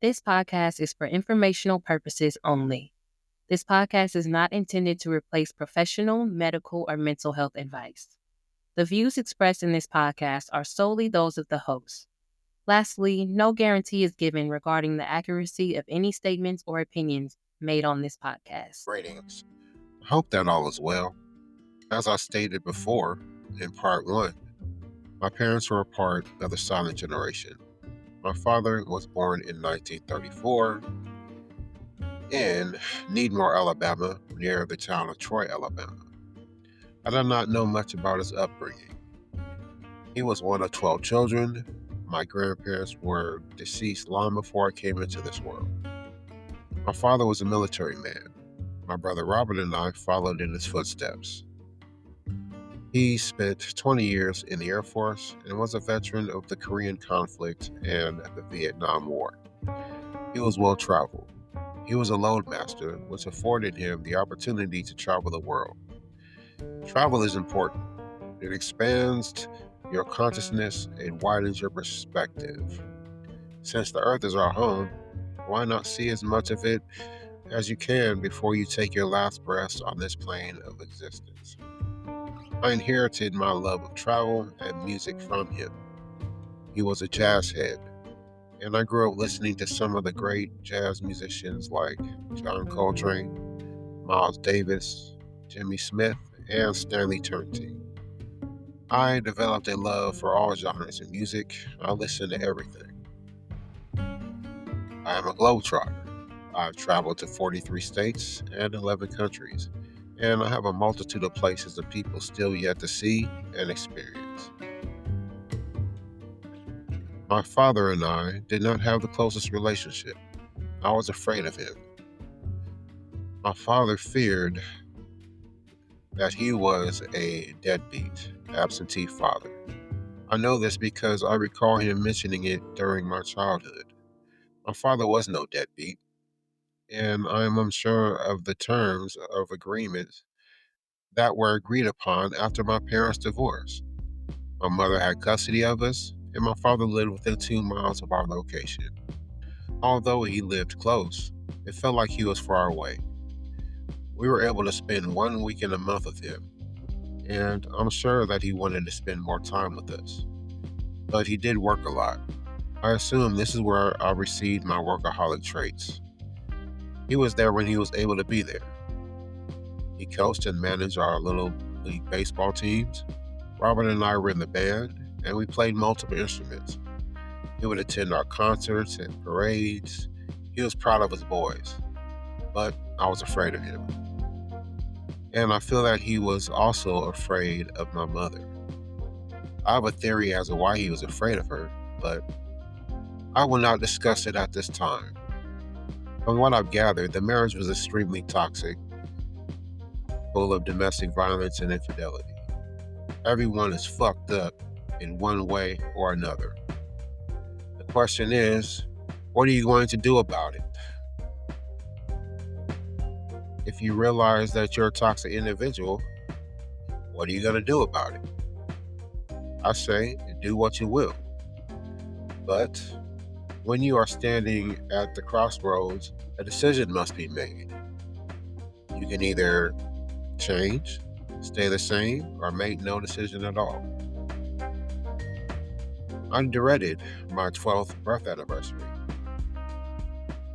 This podcast is for informational purposes only. This podcast is not intended to replace professional, medical, or mental health advice. The views expressed in this podcast are solely those of the host. Lastly, no guarantee is given regarding the accuracy of any statements or opinions made on this podcast. Ratings. I hope that all is well. As I stated before in part one, my parents were a part of the silent generation. My father was born in 1934 in Needmore, Alabama, near the town of Troy, Alabama. I did not know much about his upbringing. He was one of 12 children. My grandparents were deceased long before I came into this world. My father was a military man. My brother Robert and I followed in his footsteps. He spent 20 years in the Air Force and was a veteran of the Korean conflict and the Vietnam War. He was well traveled. He was a loadmaster, which afforded him the opportunity to travel the world. Travel is important. It expands your consciousness and widens your perspective. Since the earth is our home, why not see as much of it as you can before you take your last breaths on this plane of existence? I inherited my love of travel and music from him. He was a jazz head, and I grew up listening to some of the great jazz musicians like John Coltrane, Miles Davis, Jimmy Smith, and Stanley Turrentine. I developed a love for all genres of music. I listen to everything. I am a globetrotter. I've traveled to 43 states and 11 countries, and I have a multitude of places and people still yet to see and experience. My father and I did not have the closest relationship. I was afraid of him. My father feared that he was a deadbeat, absentee father. I know this because I recall him mentioning it during my childhood. My father was no deadbeat, and I am unsure of the terms of agreement that were agreed upon after my parents' divorce. My mother had custody of us, and my father lived within 2 miles of our location. Although he lived close, it felt like he was far away. We were able to spend 1 week in a month with him, and I'm sure that he wanted to spend more time with us. But he did work a lot. I assume this is where I received my workaholic traits. He was there when he was able to be there. He coached and managed our little league baseball teams. Robert and I were in the band, and we played multiple instruments. He would attend our concerts and parades. He was proud of his boys, but I was afraid of him. And I feel that he was also afraid of my mother. I have a theory as to why he was afraid of her, but I will not discuss it at this time. From what I've gathered, the marriage was extremely toxic, full of domestic violence and infidelity. Everyone is fucked up in one way or another. The question is, what are you going to do about it? If you realize that you're a toxic individual, what are you going to do about it? I say, do what you will. But when you are standing at the crossroads, a decision must be made. You can either change, stay the same, or make no decision at all. I dreaded my 12th birth anniversary.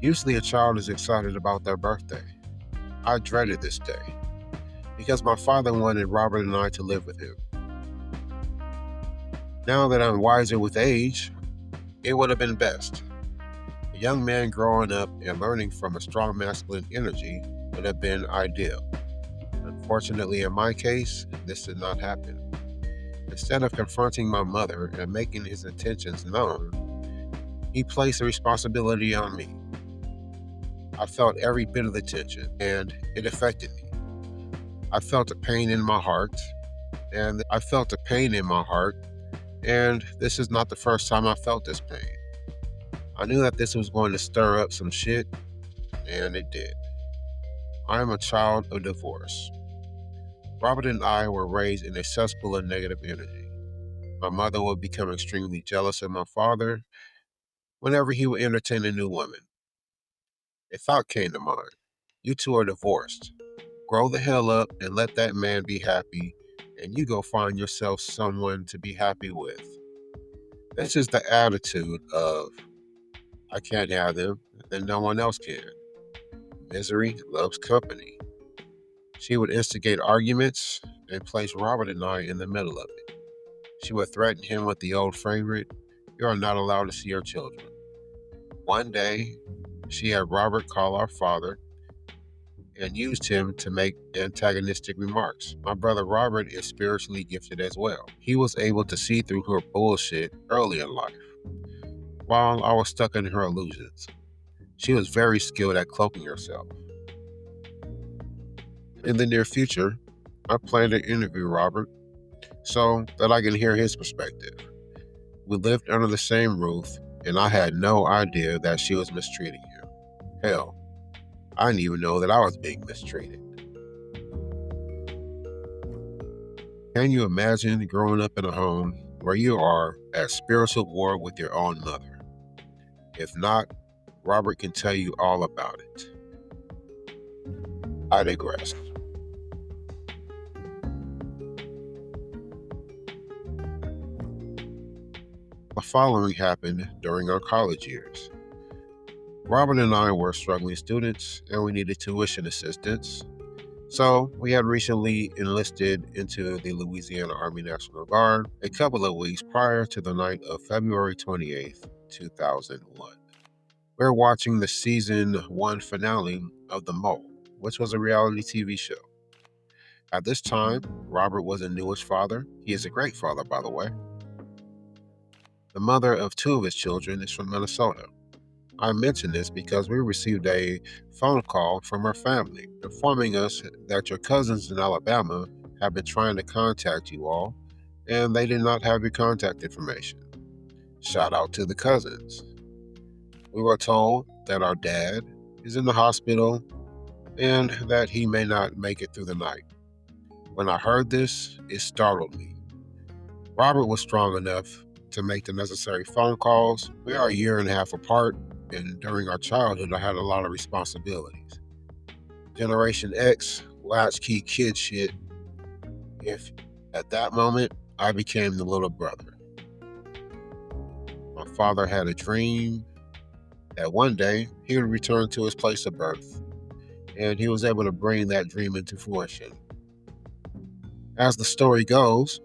Usually a child is excited about their birthday. I dreaded this day because my father wanted Robert and I to live with him. Now that I'm wiser with age, it would have been best. A young man growing up and learning from a strong masculine energy would have been ideal. Unfortunately, in my case, this did not happen. Instead of confronting my mother and making his intentions known, he placed the responsibility on me. I felt every bit of the tension, and it affected me. I felt a pain in my heart, and this is not the first time I felt this pain. I knew that this was going to stir up some shit, and it did. I am a child of divorce. Robert and I were raised in a cesspool of negative energy. My mother would become extremely jealous of my father, whenever he would entertain a new woman. A thought came to mind. You two are divorced. Grow the hell up and let that man be happy, and you go find yourself someone to be happy with. This is the attitude of, I can't have them, then no one else can. Misery loves company. She would instigate arguments and place Robert and I in the middle of it. She would threaten him with the old favorite, you are not allowed to see your children. One day, she had Robert call our father and used him to make antagonistic remarks. My brother Robert is spiritually gifted as well. He was able to see through her bullshit early in life, while I was stuck in her illusions. She was very skilled at cloaking herself. In the near future, I plan to interview Robert so that I can hear his perspective. We lived under the same roof, and I had no idea that she was mistreating him. Hell, I didn't even know that I was being mistreated. Can you imagine growing up in a home where you are at spiritual war with your own mother? If not, Robert can tell you all about it. I digress. The following happened during our college years. Robert and I were struggling students and we needed tuition assistance. So we had recently enlisted into the Louisiana Army National Guard a couple of weeks prior to the night of February 28th, 2001. We were watching the season 1 finale of The Mole, which was a reality TV show. At this time, Robert was a newish father. He is a great father, by the way. The mother of 2 of his children is from Minnesota. I mention this because we received a phone call from our family informing us that your cousins in Alabama have been trying to contact you all, and they did not have your contact information. Shout out to the cousins. We were told that our dad is in the hospital and that he may not make it through the night. When I heard this, it startled me. Robert was strong enough to make the necessary phone calls. We are a year and a half apart, and during our childhood, I had a lot of responsibilities. Generation X, latchkey kid shit. If at that moment, I became the little brother. My father had a dream that one day he would return to his place of birth, and he was able to bring that dream into fruition. As the story goes,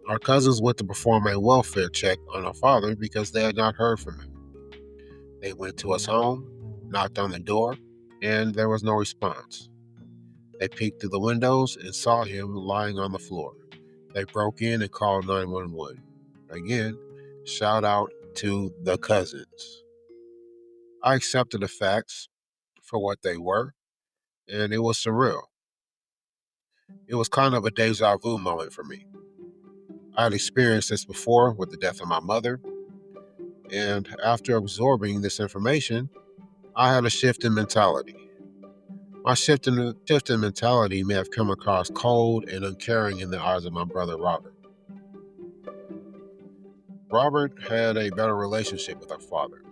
our cousins went to perform a welfare check on our father because they had not heard from him. They went to his home, knocked on the door, and there was no response. They peeked through the windows and saw him lying on the floor. They broke in and called 911. Again, shout out to the cousins. I accepted the facts for what they were, and it was surreal. It was kind of a deja vu moment for me. I had experienced this before with the death of my mother, and after absorbing this information, I had a shift in mentality. My shift in mentality may have come across cold and uncaring in the eyes of my brother Robert. Robert had a better relationship with our father.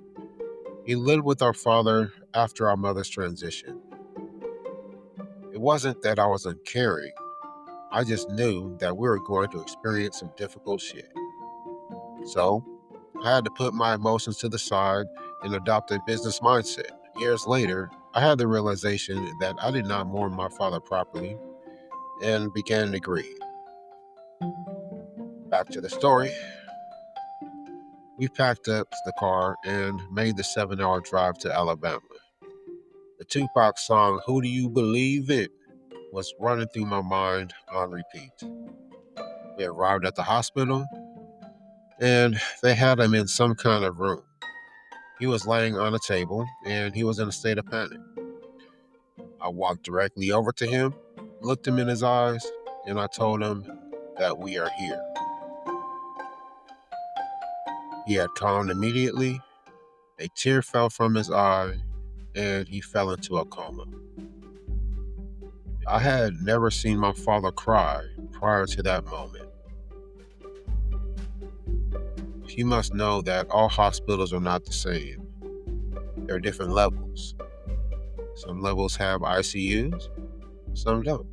He lived with our father after our mother's transition. It wasn't that I was uncaring, I just knew that we were going to experience some difficult shit. So, I had to put my emotions to the side and adopt a business mindset. Years later, I had the realization that I did not mourn my father properly and began to grieve. Back to the story. We packed up the car and made the 7-hour drive to Alabama. The Tupac song, Who Do You Believe In? Was running through my mind on repeat. We arrived at the hospital and they had him in some kind of room. He was laying on a table and he was in a state of panic. I walked directly over to him, looked him in his eyes, and I told him that we are here. He had calmed immediately, a tear fell from his eye, and he fell into a coma. I had never seen my father cry prior to that moment. A you must know that all hospitals are not the same. There are different levels. Some levels have ICUs, some don't.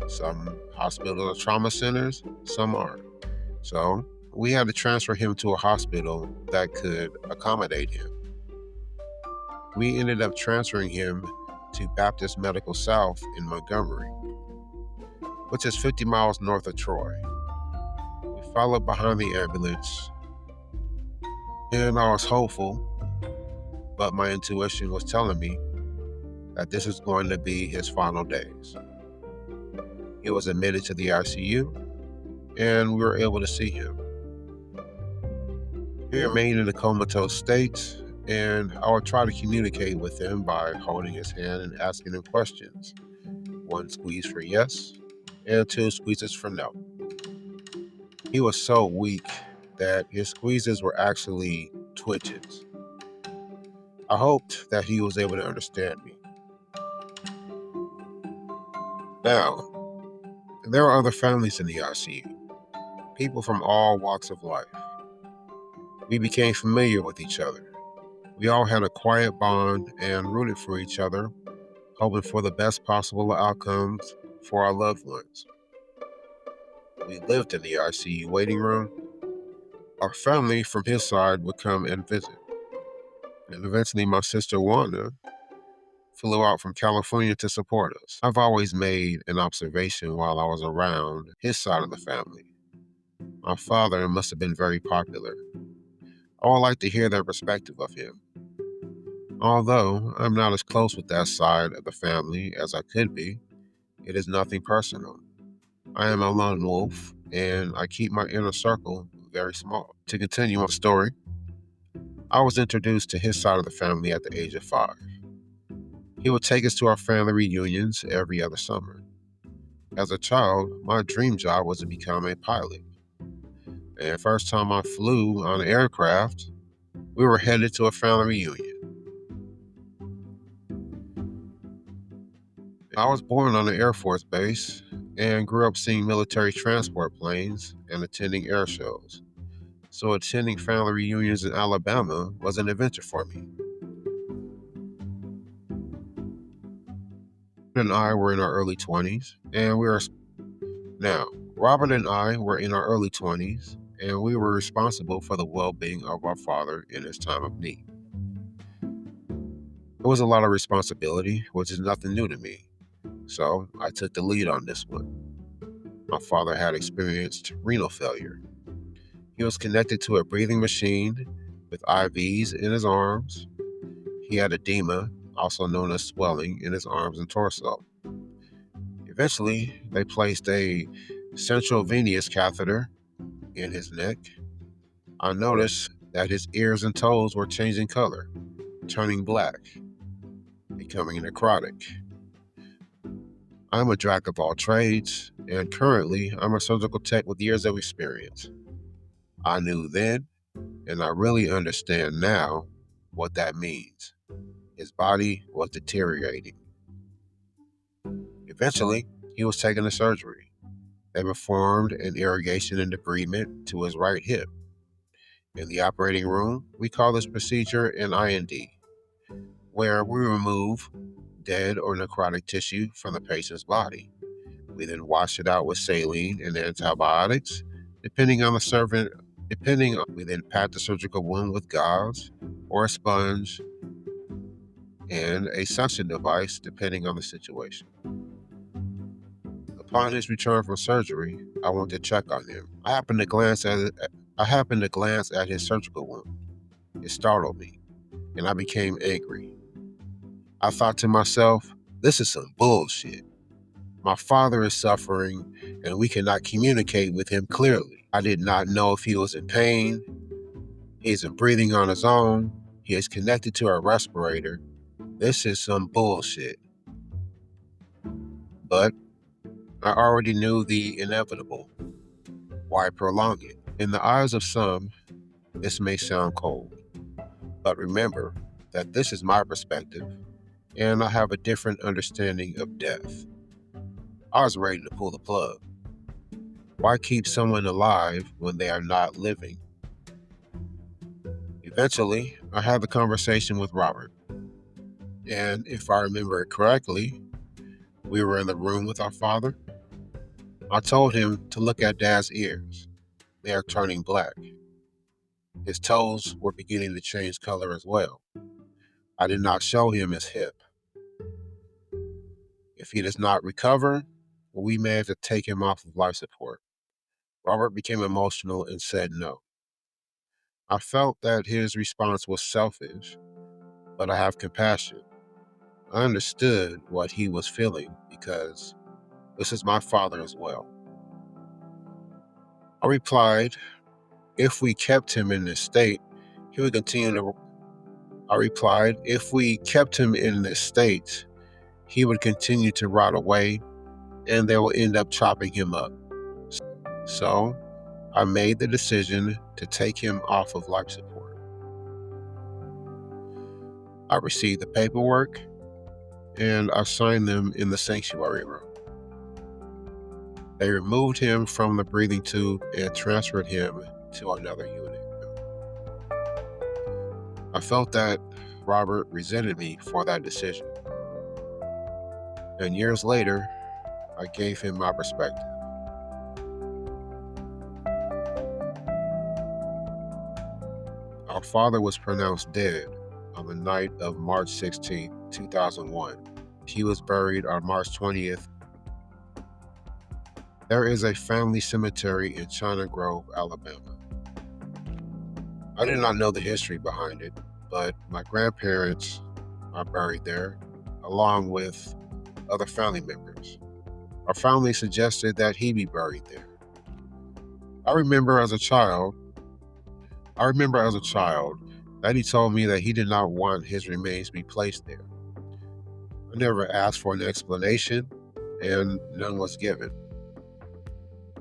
Some hospitals are trauma centers, some aren't. So we had to transfer him to a hospital that could accommodate him. We ended up transferring him to Baptist Medical South in Montgomery, which is 50 miles north of Troy. We followed behind the ambulance, and I was hopeful, but my intuition was telling me that this was going to be his final days. He was admitted to the ICU, and we were able to see him. He remained in a comatose state, and I would try to communicate with him by holding his hand and asking him questions. 1 squeeze for yes, and 2 squeezes for no. He was so weak that his squeezes were actually twitches. I hoped that he was able to understand me. Now, there are other families in the ICU, people from all walks of life. We became familiar with each other. We all had a quiet bond and rooted for each other, hoping for the best possible outcomes for our loved ones. We lived in the ICU waiting room. Our family from his side would come and visit. And eventually my sister Wanda flew out from California to support us. I've always made an observation while I was around his side of the family. My father must have been very popular. I would like to hear their perspective of him. Although I'm not as close with that side of the family as I could be, it is nothing personal. I am a lone wolf, and I keep my inner circle very small. To continue my story, I was introduced to his side of the family at the age of 5. He would take us to our family reunions every other summer. As a child, my dream job was to become a pilot. And the first time I flew on an aircraft, we were headed to a family reunion. I was born on an Air Force base and grew up seeing military transport planes and attending air shows. So attending family reunions in Alabama was an adventure for me. Robert and I were in our early 20s, and Robert and I were in our early 20s, and we were responsible for the well-being of our father in his time of need. It was a lot of responsibility, which is nothing new to me. So I took the lead on this one. My father had experienced renal failure. He was connected to a breathing machine with IVs in his arms. He had edema, also known as swelling, in his arms and torso. Eventually, they placed a central venous catheter in his neck. I noticed that his ears and toes were changing color, turning black, becoming necrotic. I'm a jack of all trades, and currently I'm a surgical tech with years of experience. I knew then, and I really understand now, what that means. His body was deteriorating. Eventually, he was taken to surgery. They performed an irrigation and debridement to his right hip. In the operating room, we call this procedure an IND, where we remove dead or necrotic tissue from the patient's body. We then wash it out with saline and antibiotics, we then pat the surgical wound with gauze or a sponge and a suction device, depending on the situation. Upon his return from surgery, I went to check on him. I happened to glance at his surgical wound. It startled me, and I became angry. I thought to myself, this is some bullshit. My father is suffering, and we cannot communicate with him clearly. I did not know if he was in pain. He isn't breathing on his own. He is connected to a respirator. This is some bullshit. But I already knew the inevitable. Why prolong it? In the eyes of some, this may sound cold. But remember that this is my perspective, and I have a different understanding of death. I was ready to pull the plug. Why keep someone alive when they are not living? Eventually, I had the conversation with Robert, and if I remember it correctly, we were in the room with our father. I told him to look at Dad's ears. They are turning black. His toes were beginning to change color as well. I did not show him his hip. If he does not recover, we may have to take him off of life support. Robert became emotional and said no. I felt that his response was selfish, but I have compassion. I understood what he was feeling because this is my father as well. I replied, if we kept him in this state, he would continue to. I replied, if we kept him in this state, he would continue to rot away and they will end up chopping him up. So I made the decision to take him off of life support. I received the paperwork and I signed them in the sanctuary room. They removed him from the breathing tube and transferred him to another unit. I felt that Robert resented me for that decision. And years later, I gave him my perspective. Our father was pronounced dead on the night of March 16, 2001. He was buried on March 20th. There is a family cemetery in China Grove, Alabama. I did not know the history behind it, but my grandparents are buried there, along with other family members. Our family suggested that he be buried there. I remember as a child that he told me that he did not want his remains to be placed there. I never asked for an explanation, and none was given.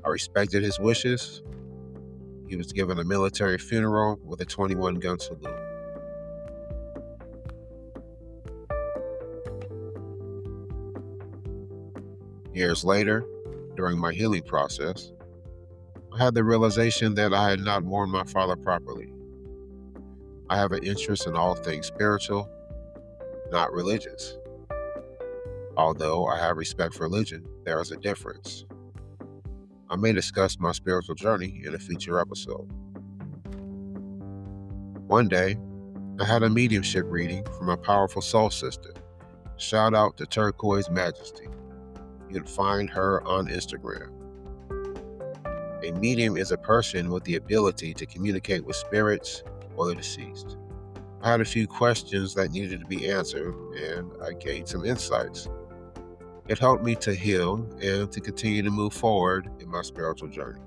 I respected his wishes. He was given a military funeral with a 21-gun salute. Years later, during my healing process, I had the realization that I had not mourned my father properly. I have an interest in all things spiritual, not religious. Although I have respect for religion, there is a difference. I may discuss my spiritual journey in a future episode. One day, I had a mediumship reading from a powerful soul sister. Shout out to Turquoise Majesty. You can find her on Instagram. A medium is a person with the ability to communicate with spirits or the deceased. I had a few questions that needed to be answered, and I gained some insights. It helped me to heal and to continue to move forward in my spiritual journey.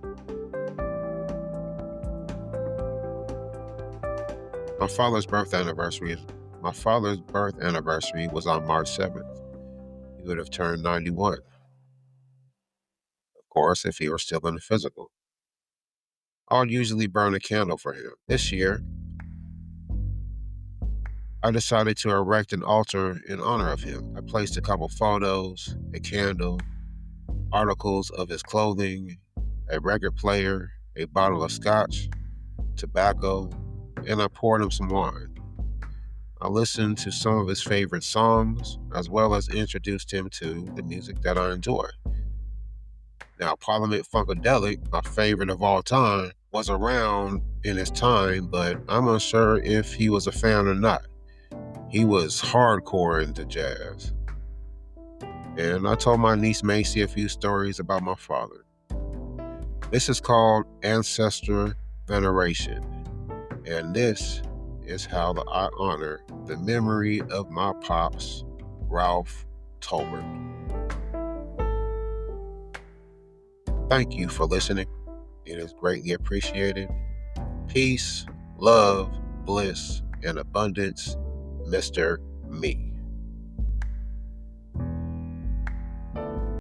My father's birth anniversary was on March 7th. He would have turned 91. Of course, if he were still in the physical. I would usually burn a candle for him. This year, I decided to erect an altar in honor of him. I placed a couple photos, a candle, articles of his clothing, a record player, a bottle of scotch, tobacco, and I poured him some wine. I listened to some of his favorite songs, as well as introduced him to the music that I enjoy. Now, Parliament Funkadelic, my favorite of all time, was around in his time, but I'm unsure if he was a fan or not. He was hardcore into jazz. And I told my niece Macy a few stories about my father. This is called Ancestor Veneration. And this is how I honor the memory of my pops, Ralph Tolbert. Thank you for listening. It is greatly appreciated. Peace, love, bliss, and abundance, Mr. Me.